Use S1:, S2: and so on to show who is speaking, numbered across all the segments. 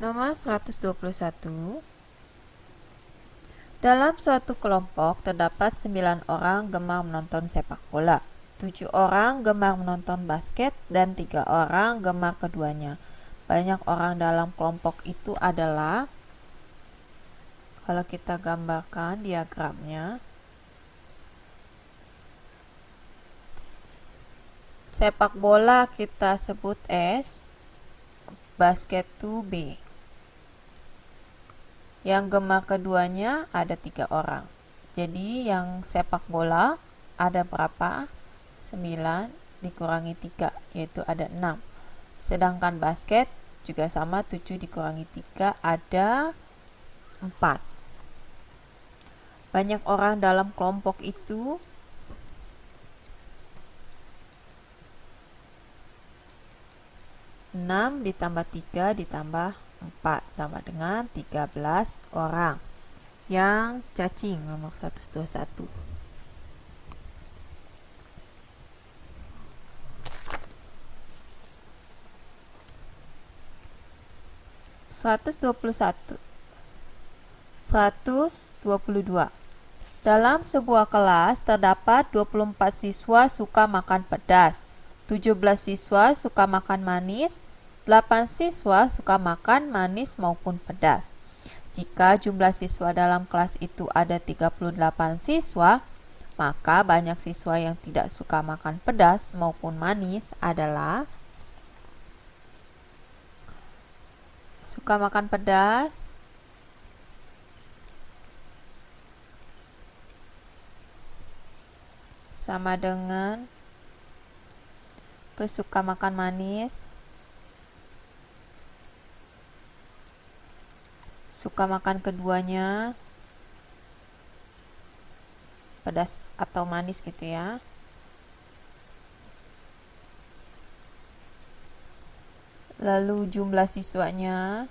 S1: Nomor 121. Dalam suatu kelompok terdapat 9 orang gemar menonton sepak bola, 7 orang gemar menonton basket, dan 3 orang gemar keduanya. Banyak orang dalam kelompok itu adalah, kalau kita gambarkan diagramnya, sepak bola kita sebut S, basket itu B. Yang gemar keduanya ada 3 orang. Jadi yang sepak bola ada berapa? 9 dikurangi 3, yaitu ada 6. Sedangkan basket juga sama, 7 dikurangi 3 ada 4. Banyak orang dalam kelompok itu enam ditambah 3 ditambah 4 sama dengan 13 orang. Yang cacing nomor 121. 121. 122. Dalam sebuah kelas terdapat 24 siswa suka makan pedas, 17 siswa suka makan manis, 8 siswa suka makan manis maupun pedas. Jika jumlah siswa dalam kelas itu ada 38 siswa, maka banyak siswa yang tidak suka makan pedas maupun manis adalah suka makan pedas sama dengan terus suka makan manis, suka makan keduanya, pedas atau manis gitu ya. Lalu jumlah siswanya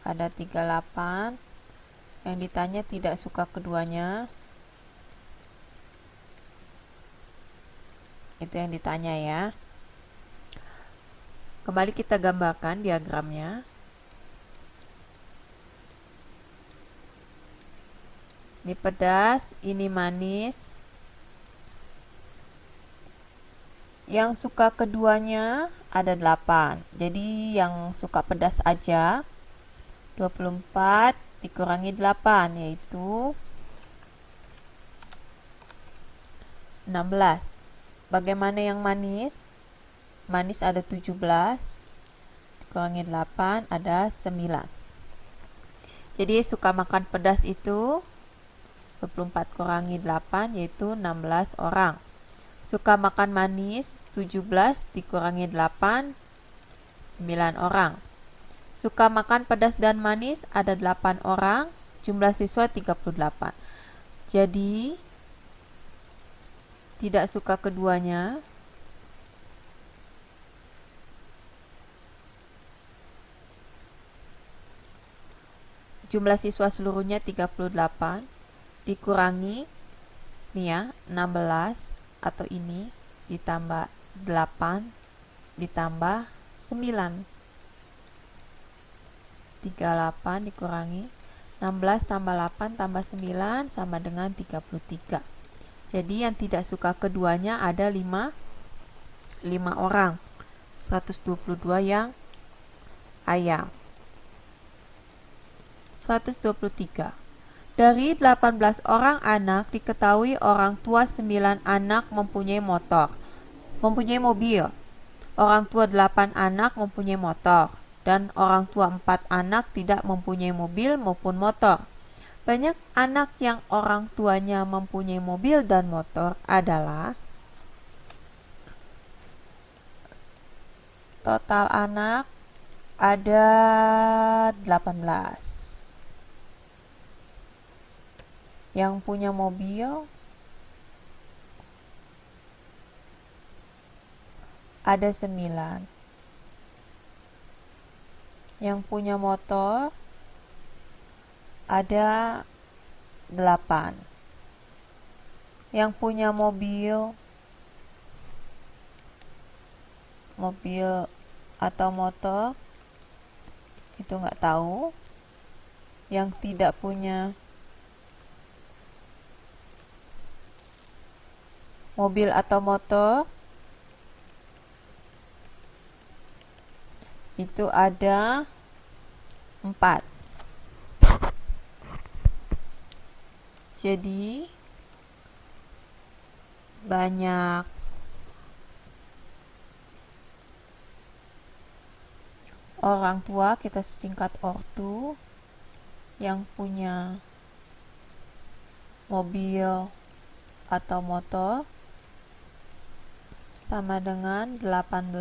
S1: ada 38. Yang ditanya tidak suka keduanya, itu yang ditanya ya. Kembali kita gambarkan diagramnya. Ini pedas, ini manis. Yang suka keduanya ada 8. Jadi yang suka pedas aja 24 dikurangi 8, yaitu 16. Bagaimana yang manis? Manis ada 17 dikurangi 8 ada 9. Jadi suka makan pedas itu 24 kurangi 8 yaitu 16 orang. Suka makan manis 17 dikurangi 8 9 orang. Suka makan pedas dan manis ada 8 orang, jumlah siswa 38. Jadi tidak suka keduanya jumlah siswa seluruhnya 38 dikurangi nih ya 16 atau ini ditambah 8 ditambah 9. 38 dikurangi 16 tambah 8 tambah 9 sama dengan 33. Jadi yang tidak suka keduanya ada 5 orang. 122 yang ayam. 123. Dari 18 orang anak diketahui orang tua 9 anak mempunyai mobil. Orang tua 8 anak mempunyai motor. Dan orang tua 4 anak tidak mempunyai mobil maupun motor. Banyak anak yang orang tuanya mempunyai mobil dan motor adalah total anak ada 18. Yang punya mobil ada 9. Yang punya motor ada 8. Yang punya mobil atau motor itu nggak tahu. Yang tidak punya mobil atau motor itu ada 4. Jadi banyak orang tua, kita singkat ortu, yang punya mobil atau motor sama dengan 18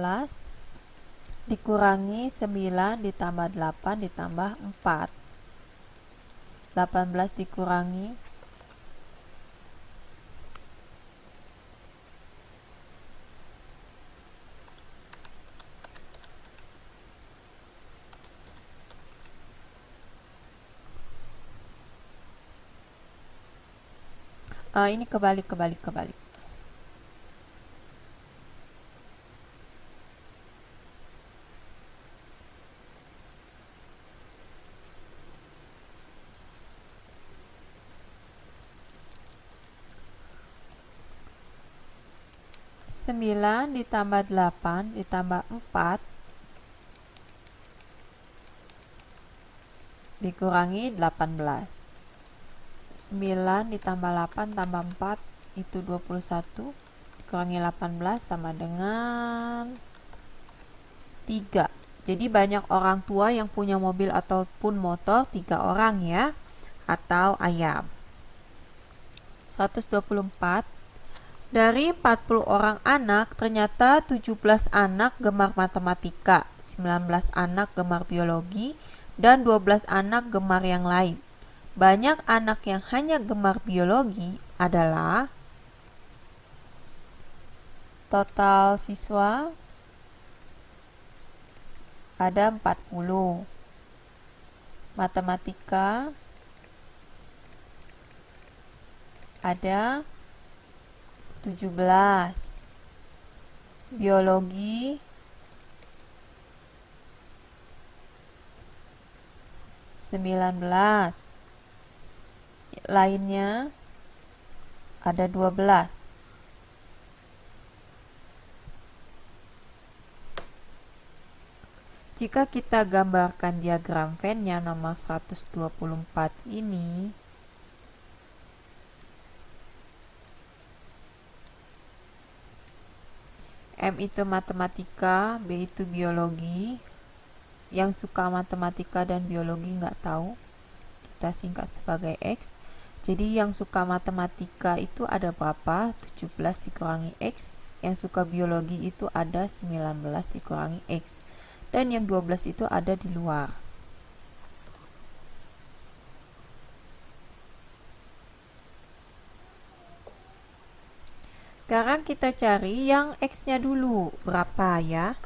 S1: dikurangi 9 ditambah 8 ditambah 4. 18 dikurangi ini kebalik. 9 ditambah 8 ditambah 4 dikurangi 18. 9 ditambah 8 tambah 4 itu 21, dikurangi 18 sama dengan 3. Jadi banyak orang tua yang punya mobil ataupun motor, 3 orang ya, atau ayam. 124. Dari 40 orang anak, ternyata 17 anak gemar matematika, 19 anak gemar biologi, dan 12 anak gemar yang lain. Banyak anak yang hanya gemar biologi adalah total siswa ada 40. Matematika ada 17. Biologi 19. Lainnya ada 12. Jika kita gambarkan diagram Venn-nya nomor 124 ini, M itu matematika, B itu biologi. Yang suka matematika dan biologi nggak tahu, kita singkat sebagai X. Jadi yang suka matematika itu ada berapa? 17 dikurangi X. Yang suka biologi itu ada 19 dikurangi X. Dan yang 12 itu ada di luar. Sekarang kita cari yang X-nya dulu. Berapa ya?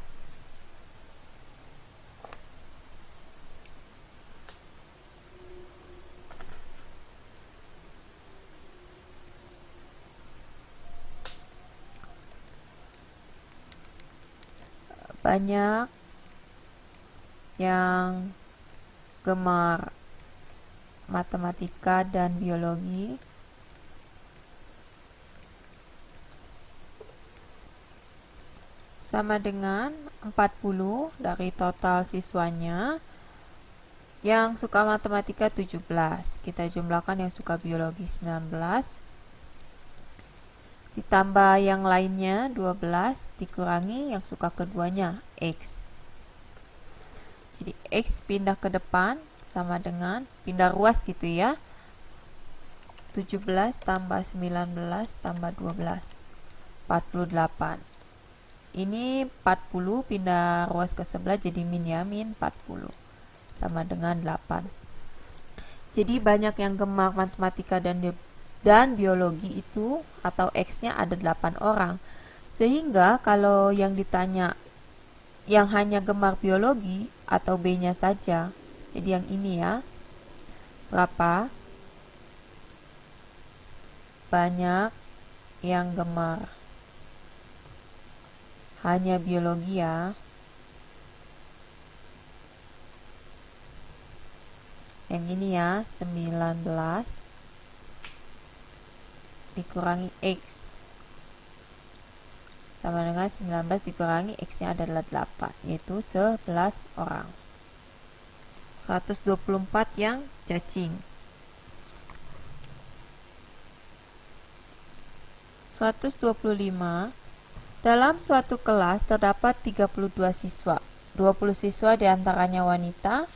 S1: Banyak yang gemar matematika dan biologi. Sama dengan 40 dari total siswanya. Yang suka matematika 17. Kita jumlahkan yang suka biologi 19. Ditambah yang lainnya 12 dikurangi yang suka keduanya X. Jadi X pindah ke depan sama dengan pindah ruas gitu ya. 17 tambah 19 tambah 12 48. Ini 40 pindah ruas ke sebelah jadi min ya, min 40 sama dengan 8. Jadi banyak yang gemar matematika dan biologi itu atau X-nya ada 8 orang. Sehingga kalau yang ditanya yang hanya gemar biologi atau B-nya saja, jadi yang ini ya, berapa banyak yang gemar hanya biologi ya, yang ini ya, 19 dikurangi X sama dengan 19 dikurangi X nya adalah 8, yaitu 11 orang. 124 yang cacing. 125. Dalam suatu kelas terdapat 32 siswa. 20 siswa diantaranya wanita.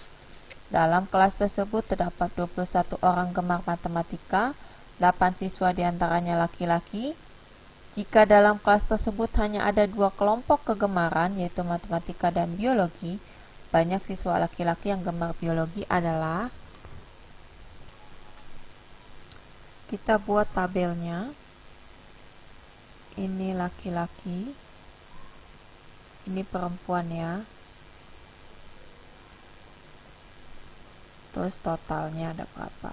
S1: Dalam kelas tersebut terdapat 21 orang gemar matematika, 8 siswa diantaranya laki-laki. Jika dalam kelas tersebut hanya ada 2 kelompok kegemaran, yaitu matematika dan biologi, banyak siswa laki-laki yang gemar biologi adalah, kita buat tabelnya. Ini laki-laki, ini perempuan ya. Terus totalnya ada berapa?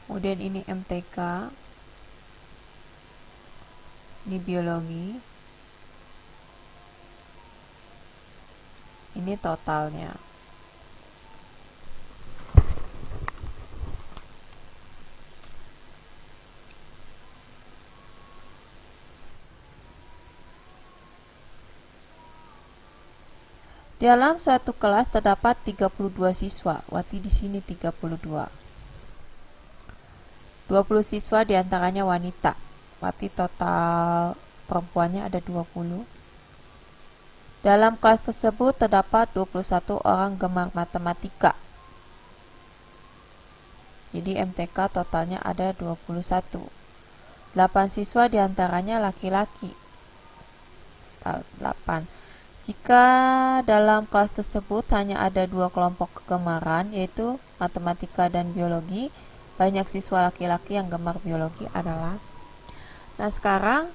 S1: Kemudian ini MTK, ini biologi, ini totalnya. Dalam suatu kelas terdapat 32 siswa, berarti di sini 32. 20 siswa diantaranya wanita, berarti total perempuannya ada 20. Dalam kelas tersebut terdapat 21 orang gemar matematika. Jadi MTK totalnya ada 21. 8 siswa diantaranya laki-laki. 8. Jika dalam kelas tersebut hanya ada 2 kelompok kegemaran, yaitu matematika dan biologi, banyak siswa laki-laki yang gemar biologi adalah. Nah, sekarang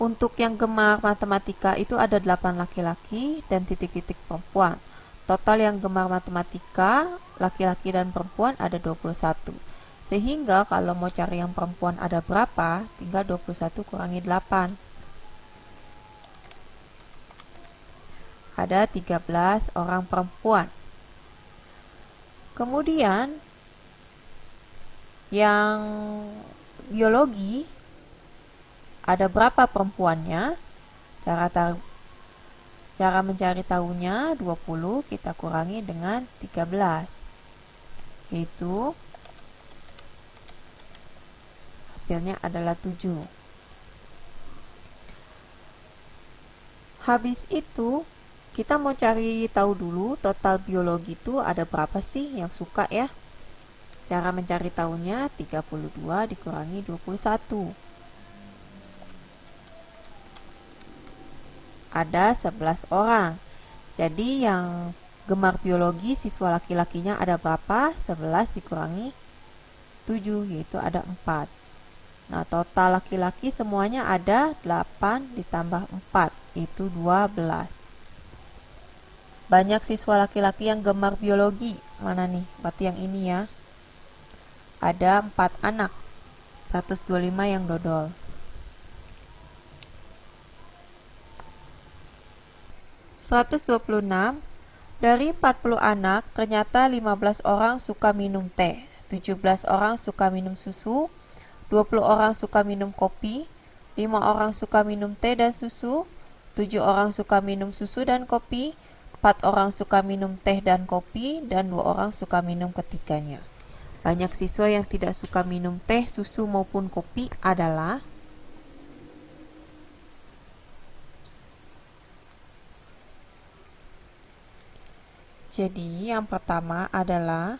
S1: untuk yang gemar matematika itu ada 8 laki-laki dan titik-titik perempuan. Total yang gemar matematika, laki-laki dan perempuan ada 21. Sehingga kalau mau cari yang perempuan ada berapa, tinggal 21 kurangi 8. Ada 13 orang perempuan. Kemudian yang biologi ada berapa perempuannya? Cara mencari tahunya 20 kita kurangi dengan 13, yaitu hasilnya adalah 7. Habis itu kita mau cari tahu dulu total biologi itu ada berapa sih yang suka ya. Cara mencari tahunya 32 dikurangi 21. Ada 11 orang. Jadi yang gemar biologi siswa laki-lakinya ada berapa? 11 dikurangi 7, yaitu ada 4. Nah, total laki-laki semuanya ada 8 ditambah 4, yaitu 12. Banyak siswa laki-laki yang gemar biologi. Mana nih? Berarti yang ini ya. Ada 4 anak, 125 yang dodol. (126) Dari 40 anak, ternyata 15 orang suka minum teh, 17 orang suka minum susu, 20 orang suka minum kopi, 5 orang suka minum teh dan susu, 7 orang suka minum susu dan kopi, 4 orang suka minum teh dan kopi, dan 2 orang suka minum ketiganya. Banyak siswa yang tidak suka minum teh, susu maupun kopi adalah. Jadi yang pertama adalah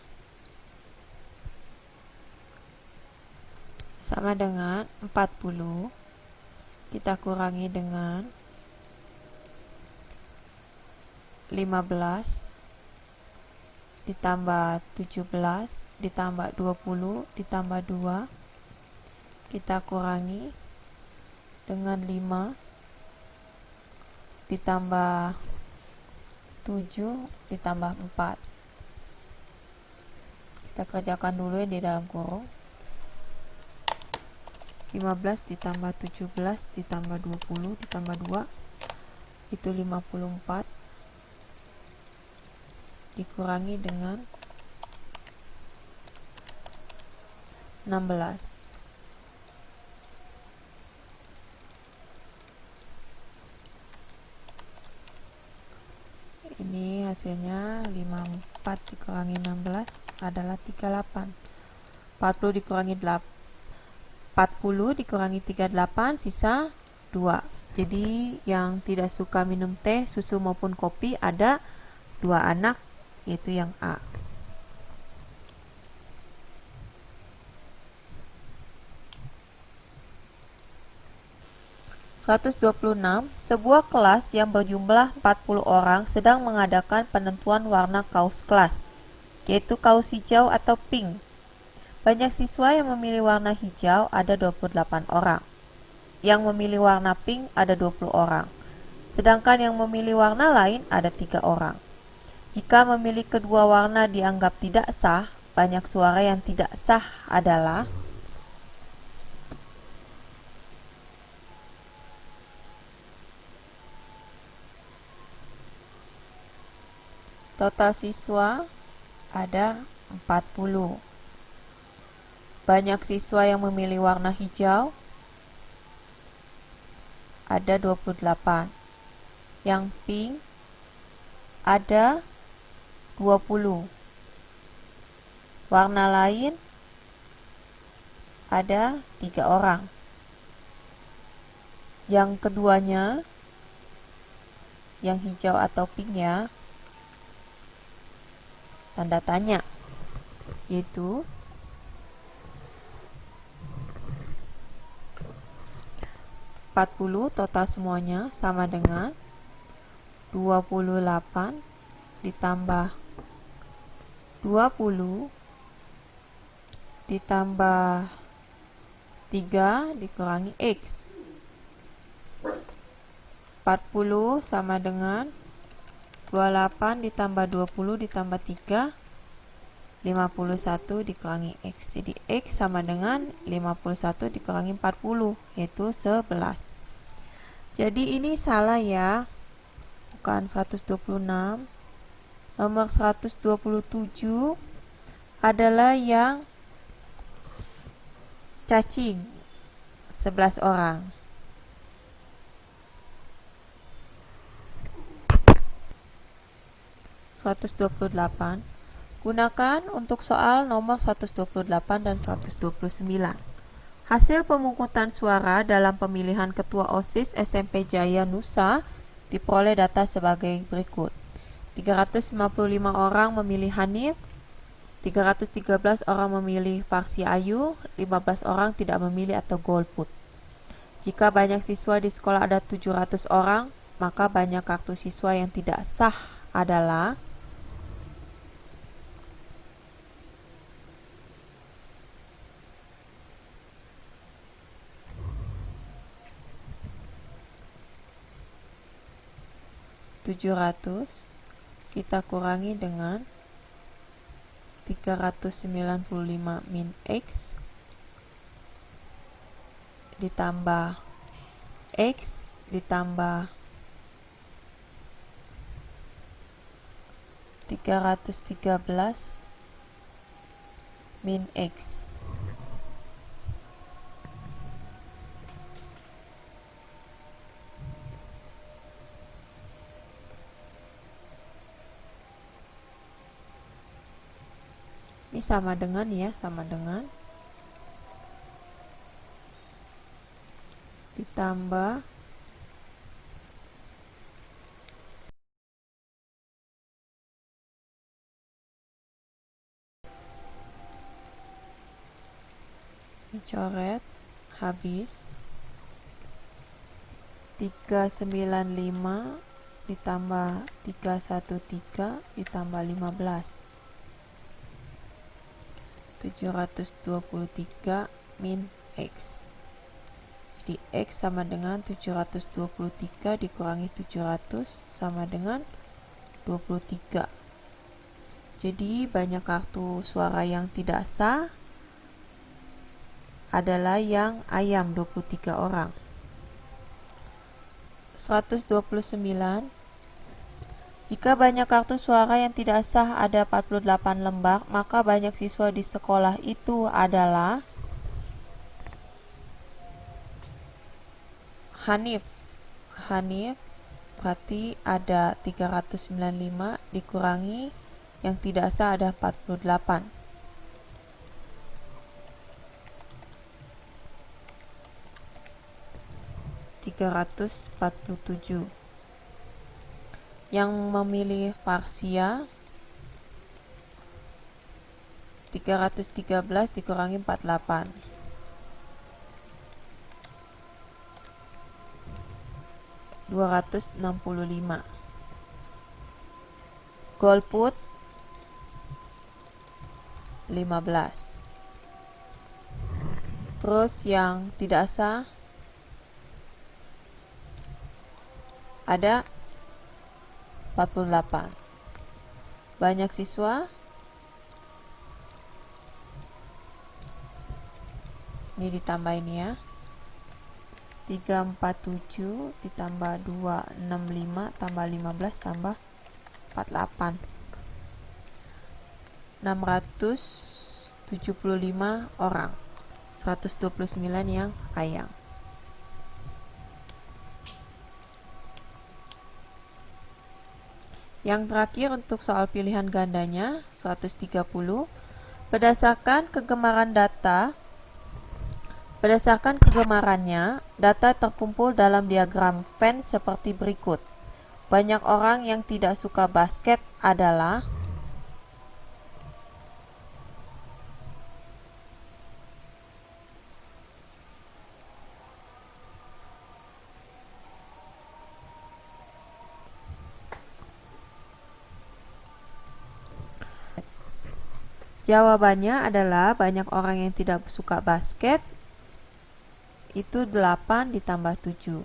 S1: sama dengan 40 kita kurangi dengan 15 ditambah 17 ditambah 20 ditambah 2 kita kurangi dengan 5 ditambah 7 ditambah 4. Kita kerjakan dulu yang di dalam kurung. 15 ditambah 17 ditambah 20 ditambah 2 itu 54 dikurangi dengan 16. Ini hasilnya 54 dikurangi 16 adalah 38. 40 dikurangi 38 sisa 2. Jadi yang tidak suka minum teh, susu maupun kopi ada 2 anak, yaitu yang A. Sebuah kelas yang berjumlah 40 orang sedang mengadakan penentuan warna kaos kelas, yaitu kaos hijau atau pink. Banyak siswa yang memilih warna hijau, ada 28 orang. Yang memilih warna pink ada 20 orang. Sedangkan yang memilih warna lain ada 3 orang. Jika memilih kedua warna dianggap tidak sah, banyak suara yang tidak sah adalah total siswa ada 40. Banyak siswa yang memilih warna hijau ada 28. Yang pink ada 20. Warna lain ada 3 orang. Yang keduanya, yang hijau atau pink ya, tanda tanya, yaitu 40 total semuanya sama dengan 28 ditambah 20 ditambah 3 dikurangi X. 40 sama dengan 28 ditambah 20 ditambah 3 51 dikurangi X. Jadi X sama dengan 51 dikurangi 40, yaitu 11. Jadi ini salah ya, bukan 126. Nomor 127 adalah yang cacing 11 orang. (128) Gunakan untuk soal nomor 128 dan 129. Hasil pemungutan suara dalam pemilihan Ketua OSIS SMP Jaya Nusa diperoleh data sebagai berikut. 355 orang memilih Hanif, 313 orang memilih Parsi Ayu, 15 orang tidak memilih atau golput. Jika banyak siswa di sekolah ada 700 orang, maka banyak kartu siswa yang tidak sah adalah kita kurangi dengan 395 min X ditambah X ditambah 313 min X. Ini sama dengan ya, sama dengan ditambah dicoret habis 395 ditambah 313 ditambah 15 723 min X. Jadi X sama dengan 723 dikurangi 700 sama dengan 23. Jadi banyak kartu suara yang tidak sah adalah yang ayam 23 orang. 129. Jika banyak kartu suara yang tidak sah ada 48 lembar, maka banyak siswa di sekolah itu adalah Hanif. Hanif berarti ada 395 dikurangi yang tidak sah ada 48. (347). Yang memilih Farsia 313 dikurangi 48. 265. Golput 15. Terus yang tidak sah ada 48. Banyak siswa ini ditambah ini ya, 347 ditambah 265 tambah 15 tambah 48, 675 orang. 129 yang ayam. Yang terakhir untuk soal pilihan gandanya 130. Berdasarkan kegemarannya, data terkumpul dalam diagram Venn seperti berikut. Banyak orang yang tidak suka basket adalah jawabannya adalah banyak orang yang tidak suka basket itu 8 ditambah 7.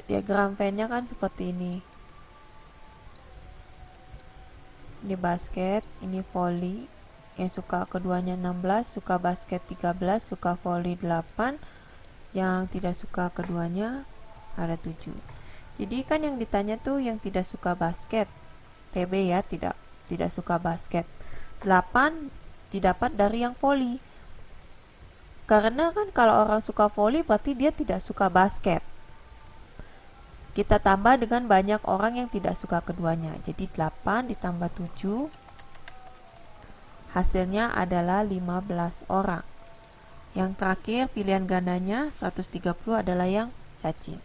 S1: Diagram Venn-nya kan seperti ini. Ini basket, ini volley. Yang suka keduanya 16, suka basket 13, suka volley 8. Yang tidak suka keduanya ada 7. Jadi kan yang ditanya tuh yang tidak suka basket. TB ya, tidak suka basket. 8 didapat dari yang volley. Karena kan kalau orang suka volley berarti dia tidak suka basket. Kita tambah dengan banyak orang yang tidak suka keduanya. Jadi 8 ditambah 7 hasilnya adalah 15 orang. Yang terakhir pilihan gandanya 130 adalah yang cacing.